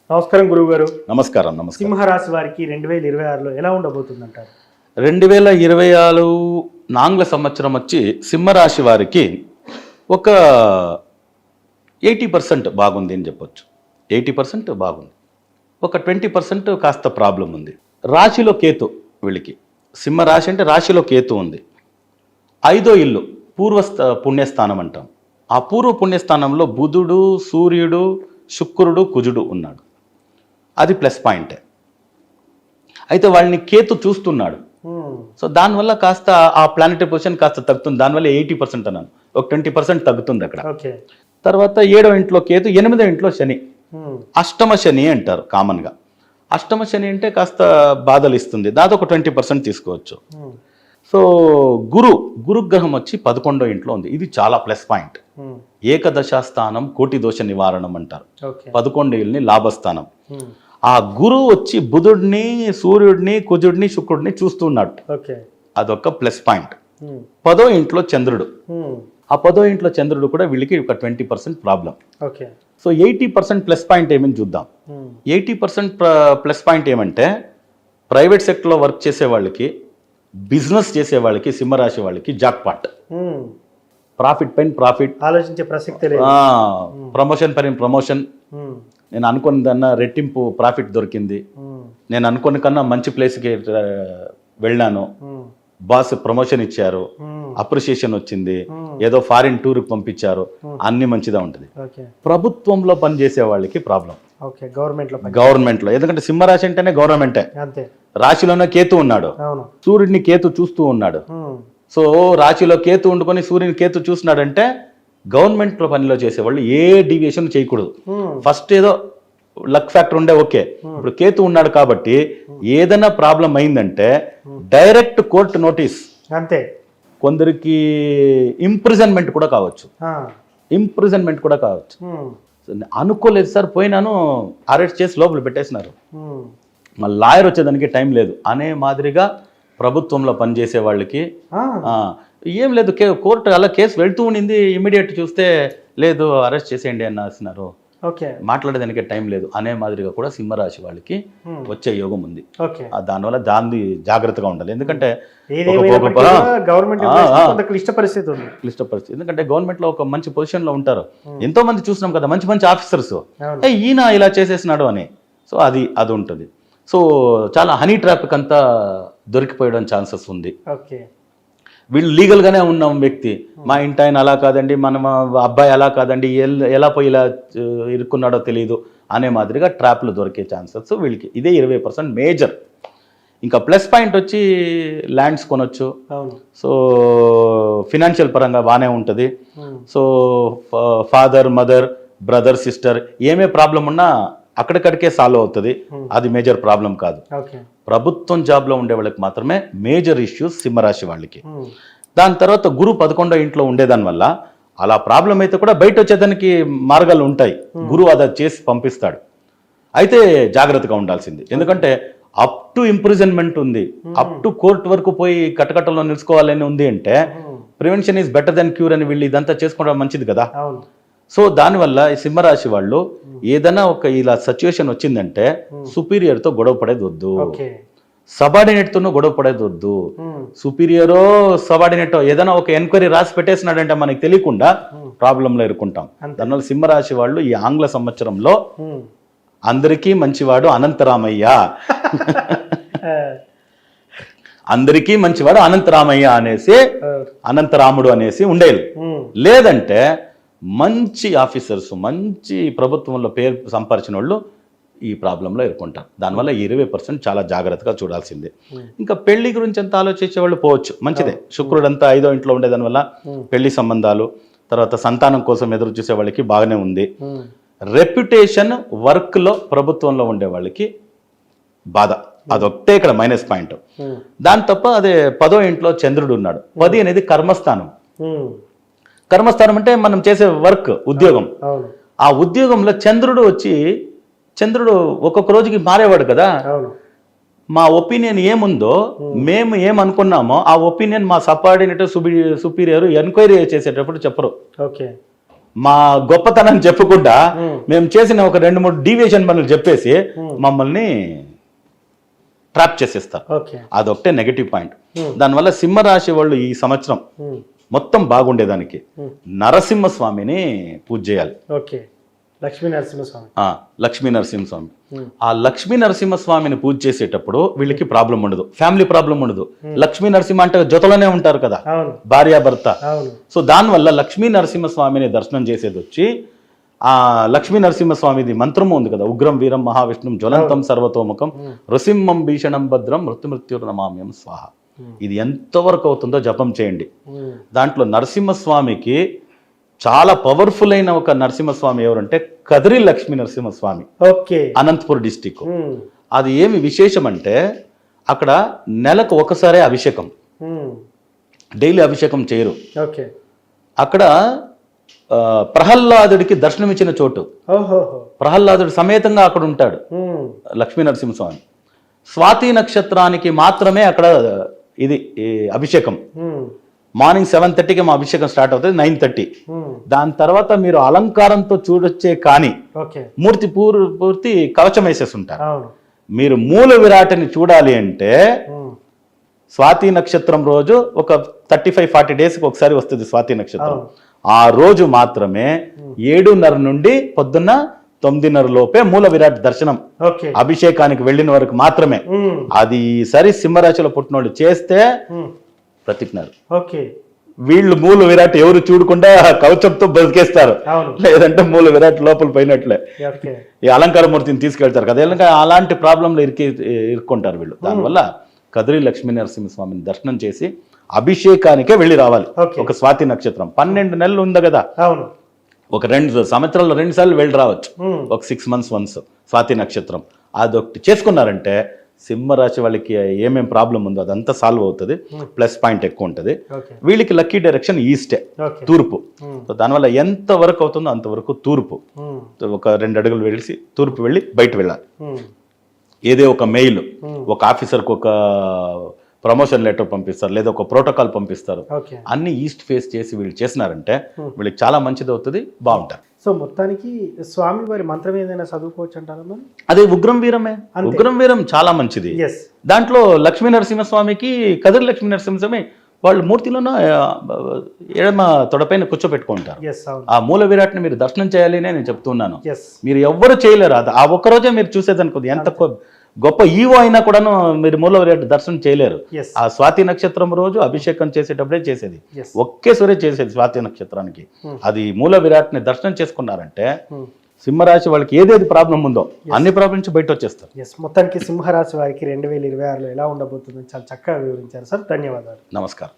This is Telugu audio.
నమస్కారం గురువు గారు. నమస్కారం. సింహరాశి వారికి 2026లో ఎలా ఉండబోతుందంటారు? 2026 ఆంగ్ల సంవత్సరం వచ్చి సింహరాశి వారికి ఒక 80% బాగుంది అని చెప్పొచ్చు. 80% బాగుంది. ఒక 20% కాస్త ప్రాబ్లం ఉంది. రాశిలో కేతు, వీళ్ళకి సింహరాశి అంటే రాశిలో కేతు ఉంది. 5వ ఇల్లు పుణ్యస్థానం అంటాం. ఆ పూర్వ పుణ్యస్థానంలో బుధుడు, సూర్యుడు, శుక్రుడు, కుజుడు ఉన్నాడు. అది ప్లస్ పాయింటే. అయితే వాళ్ళని కేతు చూస్తున్నాడు. సో దానివల్ల కాస్త ఆ ప్లానెటరీ పొజిషన్ కాస్త తగ్గుతుంది. దానివల్ల 80% అన్నాను, ఒక 20% తగ్గుతుంది అక్కడ. తర్వాత 7వ ఇంట్లో కేతు, 8వ ఇంట్లో శని. అష్టమ శని అంటారు కామన్గా. అష్టమ శని అంటే కాస్త బాధలు ఇస్తుంది. దాదాపు ఒక 20% తీసుకోవచ్చు. సో గురుగ్రహం వచ్చి 11వ ఇంట్లో ఉంది. ఇది చాలా ప్లస్ పాయింట్. ఏకదశ స్థానం కోటి దోష నివారణం అంటారు. 11వ ఇల్లుని లాభస్థానం. ఆ గురువు వచ్చి బుధుడిని, సూర్యుడిని, కుజుడిని, శుక్రుడిని చూస్తున్నాడు. అదొక ప్లస్ పాయింట్. 10వ ఇంట్లో చంద్రుడు. ఆ 10వ ఇంట్లో చంద్రుడు కూడా వీళ్ళకి ఒక 20% ప్రాబ్లం. సో 80% ప్లస్ పాయింట్ ఏమని చూద్దాం. 80% ప్లస్ పాయింట్ ఏమంటే ప్రైవేట్ సెక్టర్లో వర్క్ చేసే వాళ్ళకి, బిజినెస్ చేసే వాళ్ళకి, సింహరాశి వాళ్ళకి జాక్పాట్. ప్రాఫిట్ పైన ప్రాఫిట్, ఆలోచించే ప్రసక్తి లేదు. ప్రమోషన్ పైన ప్రమోషన్. నేను అనుకున్న దాన్న రెట్టింపు ప్రాఫిట్ దొరికింది. నేను అనుకున్న కన్నా మంచి ప్లేస్కి వెళ్ళాను. బాస్ ప్రమోషన్ ఇచ్చారు, అప్రిషియేషన్ వచ్చింది, ఏదో ఫారిన్ టూర్కి పంపించారు, అన్ని మంచిగా ఉంటుంది. ప్రభుత్వంలో పనిచేసే వాళ్ళకి ప్రాబ్లం. గవర్నమెంట్లో, ఎందుకంటే సింహరాశి అంటేనే గవర్నమెంటే. రాశిలోనే కేతు ఉన్నాడు, సూర్యుడిని కేతు చూస్తూ ఉన్నాడు. సో రాశిలో కేతు ఉండుకొని సూర్యుని కేతు చూస్తున్నాడంటే గవర్నమెంట్ పనిలో చేసేవాళ్ళు ఏ డీవియేషన్ చేయకూడదు. ఫస్ట్ ఏదో లక్ ఫ్యాక్టర్ ఉండే ఓకే. ఇప్పుడు కేతు ఉన్నాడు కాబట్టి ఏదైనా ప్రాబ్లం అయిందంటే డైరెక్ట్ కోర్టు నోటీస్. అంతే. కొందరికి ఇంప్రిజన్మెంట్ కూడా కావచ్చు. అనుకోలేదు సార్, పోయినాను, అరెస్ట్ చేసి లోపల పెట్టేసినారు, మళ్ళీ లాయర్ వచ్చేదానికి టైం లేదు అనే మాదిరిగా ప్రభుత్వంలో పనిచేసే వాళ్ళకి ఏం లేదు, కోర్టు అలా కేసు వెళ్తూ ఉండింది, ఇమీడియట్ చూస్తే లేదు అరెస్ట్ చేసేయండి అన్నారు, మాట్లాడేదానికి టైం లేదు అనే మాదిరిగా కూడా సింహరాశి వాళ్ళకి వచ్చే యోగం ఉంది. దానివల్ల దాన్ని జాగ్రత్తగా ఉండాలి. ఎందుకంటే క్లిష్ట పరిస్థితి. ఎందుకంటే గవర్నమెంట్ లో ఒక మంచి పొజిషన్ లో ఉంటారు, ఎంతో మంది చూసినాం కదా, మంచి మంచి ఆఫీసర్స్, ఈయన ఇలా చేసేసినాడు అని. సో అది ఉంటుంది. సో చాలా హనీ ట్రాఫిక్ అంతా దొరికిపోయడం ఛాన్సెస్ ఉంది. వీళ్ళు లీగల్గానే ఉన్నాం వ్యక్తి, మా ఇంటి ఆయన అలా కాదండి, మన అబ్బాయి అలా కాదండి, ఎలా పోయి ఇలా ఇరుక్కున్నాడో తెలియదు అనే మాదిరిగా ట్రాప్లు దొరికే ఛాన్సెస్ వీళ్ళకి. ఇదే 20% మేజర్. ఇంకా ప్లస్ పాయింట్ వచ్చి ల్యాండ్స్ కొనొచ్చు. సో ఫినాన్షియల్ పరంగా బాగానే ఉంటుంది. So father, mother, brother, sister ఏమే ప్రాబ్లం ఉన్నా అక్కడికడికే సాల్వ్ అవుతుంది. అది మేజర్ ప్రాబ్లం కాదు. ప్రభుత్వం జాబ్లో ఉండే వాళ్ళకి మాత్రమే మేజర్ ఇష్యూస్ సింహరాశి వాళ్ళకి. దాని తర్వాత గురు 11వ ఇంట్లో ఉండేదాని వల్ల అలా ప్రాబ్లం అయితే కూడా బయట వచ్చేదానికి మార్గాలు ఉంటాయి. గురువు అది చేసి పంపిస్తాడు. అయితే జాగ్రత్తగా ఉండాల్సింది. ఎందుకంటే అప్ టు ఇంప్రిజన్మెంట్ ఉంది, అప్ టు కోర్టు వరకు పోయి కటకటలో నిలుచుకోవాలని ఉంది. అంటే prevention is better than cure అని వీళ్ళు ఇదంతా చేసుకోవడం మంచిది కదా. సో దానివల్ల ఈ సింహరాశి వాళ్ళు ఏదైనా ఒక ఇలా సిచ్యువేషన్ వచ్చిందంటే సుపీరియర్తో గొడవ పడేది వద్దు, సబార్డినేట్తోనూ గొడవ పడేది వద్దు. సుపీరియరో సబార్డినేటో ఏదైనా ఒక ఎంక్వైరీ రాసి పెట్టేసినాడంటే మనకి తెలియకుండా ప్రాబ్లంలో ఇరుక్కుంటాం. దానివల్ల సింహరాశి వాళ్ళు ఈ ఆంగ్ల సంవత్సరంలో అందరికీ మంచివాడు అనంతరామయ్య, అందరికీ మంచివాడు అనంతరామయ్య అనేసి, అనంతరాముడు అనేసి ఉండేది. లేదంటే మంచి ఆఫీసర్స్, మంచి ప్రభుత్వంలో పేరు సంపాదించిన వాళ్ళు ఈ ప్రాబ్లంలో ఎదుర్కొంటారు. దానివల్ల 20% చాలా జాగ్రత్తగా చూడాల్సిందే. ఇంకా పెళ్లి గురించి అంతా ఆలోచించే వాళ్ళు పోవచ్చు, మంచిదే. శుక్రుడు అంతా 5వ ఇంట్లో ఉండే దానివల్ల పెళ్లి సంబంధాలు, తర్వాత సంతానం కోసం ఎదురు చూసే వాళ్ళకి బాగానే ఉంది. రెప్యుటేషన్ వర్క్లో ప్రభుత్వంలో ఉండే వాళ్ళకి బాధ, అదొక్కటే ఇక్కడ మైనస్ పాయింట్. దాని తప్ప అదే 10వ ఇంట్లో చంద్రుడు ఉన్నాడు. 10 అనేది కర్మస్థానం. కర్మస్థానం అంటే మనం చేసే వర్క్, ఉద్యోగం. ఆ ఉద్యోగంలో చంద్రుడు ఒక్కొక్క రోజుకి మారేవాడు కదా. మా ఒపీనియన్ ఏముందో, మేము ఏమనుకున్నామో ఆ ఒపీనియన్ మా సబార్డినేట్, సుపీరియర్ ఎంక్వైరీ చేసేటప్పుడు చెప్పరు. మా గొప్పతనం చెప్పకుండా మేము చేసిన ఒక 2-3 డీవియేషన్ పనులు చెప్పేసి మమ్మల్ని ట్రాప్ చేసేస్తారు. అదొకటే నెగటివ్ పాయింట్. దానివల్ల సింహరాశి వాళ్ళు ఈ సంవత్సరం మొత్తం బాగుండేదానికి నరసింహస్వామిని పూజ చేయాలి. లక్ష్మీ నరసింహస్వామి. లక్ష్మీ నరసింహస్వామి. ఆ లక్ష్మీ నరసింహస్వామిని పూజ చేసేటప్పుడు వీళ్ళకి ప్రాబ్లం ఉండదు, ఫ్యామిలీ ప్రాబ్లం ఉండదు. లక్ష్మీ నరసింహ అంటే జతలోనే ఉంటారు కదా భార్యాభర్త. సో దానివల్ల లక్ష్మీ నరసింహస్వామిని దర్శనం చేసేది వచ్చి ఆ లక్ష్మీ నరసింహస్వామిది మంత్రము ఉంది కదా, ఉగ్రం వీరం మహావిష్ణుం జ్వలంతం సర్వతోముఖం నృసింహం భీషణం భద్రం మృత్యుర్నమామ్యం స్వాహ. ఇది ఎంతవరకు అవుతుందో జపం చేయండి. దాంట్లో నరసింహస్వామికి చాలా పవర్ఫుల్ అయిన ఒక నరసింహస్వామి ఎవరంటే కదిరి లక్ష్మీ నరసింహస్వామి, అనంతపూర్ డిస్టిక్. అది ఏమి విశేషం అంటే అక్కడ నెలకు ఒకసారే అభిషేకం, డైలీ అభిషేకం చేయరు. అక్కడ ప్రహ్లాదుడికి దర్శనం ఇచ్చిన చోటు, ప్రహ్లాదుడు సమేతంగా అక్కడ ఉంటాడు లక్ష్మీ నరసింహస్వామి. స్వాతి నక్షత్రానికి మాత్రమే అక్కడ ఇది అభిషేకం. మార్నింగ్ 7:30కి మా అభిషేకం స్టార్ట్ అవుతుంది, 9:30. దాని తర్వాత మీరు అలంకారంతో చూడొచ్చే కానీ మూర్తి పూర్తి కవచం వేసేసి ఉంటారు. మీరు మూల విరాటని చూడాలి అంటే స్వాతి నక్షత్రం రోజు ఒక 35-40 డేస్కి ఒకసారి వస్తుంది స్వాతి నక్షత్రం. ఆ రోజు మాత్రమే 7:30 నుండి పొద్దున్న 9:30 లోపే మూల విరాట్ దర్శనం అభిషేకానికి వెళ్ళిన వరకు మాత్రమే. అది సరి సింహరాశిలో పుట్టినోళ్ళు చేస్తే ప్రతిజ్ఞారు. వీళ్ళు మూల విరాట్ ఎవరు చూడకుండా కవచంతో బతికేస్తారు, లేదంటే మూల విరాట్ లోపల పోయినట్లే ఈ అలంకార మూర్తిని తీసుకెళ్తారు కదా. అలాంటి ప్రాబ్లంలో ఇరుక్కుంటారు వీళ్ళు. దానివల్ల కదిరి లక్ష్మీ నరసింహస్వామిని దర్శనం చేసి అభిషేకానికే వెళ్ళి రావాలి. ఒక స్వాతి నక్షత్రం 12 నెలలు ఉంది కదా, ఒక 2 సంవత్సరాల్లో 2 సార్లు వెళ్ళి రావచ్చు. ఒక 6 months వన్స్ స్వాతి నక్షత్రం అదొకటి చేసుకున్నారంటే సింహరాశి వాళ్ళకి ఏమేం ప్రాబ్లం ఉందో అదంతా సాల్వ్ అవుతుంది, ప్లస్ పాయింట్ ఎక్కువ ఉంటుంది. వీళ్ళకి లక్కీ డైరెక్షన్ ఈస్టే, తూర్పు. సో దానివల్ల ఎంత వరకు అవుతుందో అంతవరకు తూర్పు, ఒక 2 అడుగులు వెళ్ళి తూర్పు వెళ్ళి బయట వెళ్ళాలి. ఏదే ఒక మెయిల్ ఒక ఆఫీసర్కి ఒక ప్రమోషన్ లెటర్ పంపిస్తారు, లేదా ఒక ప్రోటోకాల్ పంపిస్తారు, అన్ని ఈస్ట్ ఫేస్ చేసి వీళ్ళు చేసినారంటే వీళ్ళకి చాలా మంచిది అవుతుంది, బాగుంటారు. సో మొత్తానికి స్వామి వారి మంత్రం ఏదైనా చదువుకోవచ్చు అంటారా? అదే ఉగ్రం వీరమే. ఉగ్రం వీరం చాలా మంచిది. దాంట్లో లక్ష్మీ నరసింహస్వామికి కదిరి లక్ష్మీ నరసింహస్వామి వాళ్ళు మూర్తిలోనూ ఎడమ తొడపైన కూర్చోబెట్టుకుంటారు. ఆ మూల విరాట్ని మీరు దర్శనం చేయాలి అని నేను చెప్తున్నాను. మీరు ఎవ్వరు చేయలేరు. అది ఆ ఒక్కరోజే మీరు చూసేదనుకోండి, ఎంత గొప్ప ఈవో అయినా కూడాను మీరు మూల విరాట్ దర్శనం చేయలేరు. ఆ స్వాతి నక్షత్రం రోజు అభిషేకం చేసేటప్పుడే చేసేది, ఒకేసారి చేసేది స్వాతి నక్షత్రానికి. అది మూల విరాట్ని దర్శనం చేసుకున్నారంటే సింహరాశి వాళ్ళకి ఏదేది ప్రాబ్లం ఉందో అన్ని ప్రాబ్లం నుంచి బయట వచ్చేస్తారు. మొత్తానికి సింహరాశి వారికి 2026లో ఎలా ఉండబోతుందని చాలా చక్కగా వివరించారు సార్. ధన్యవాదాలు. నమస్కారం.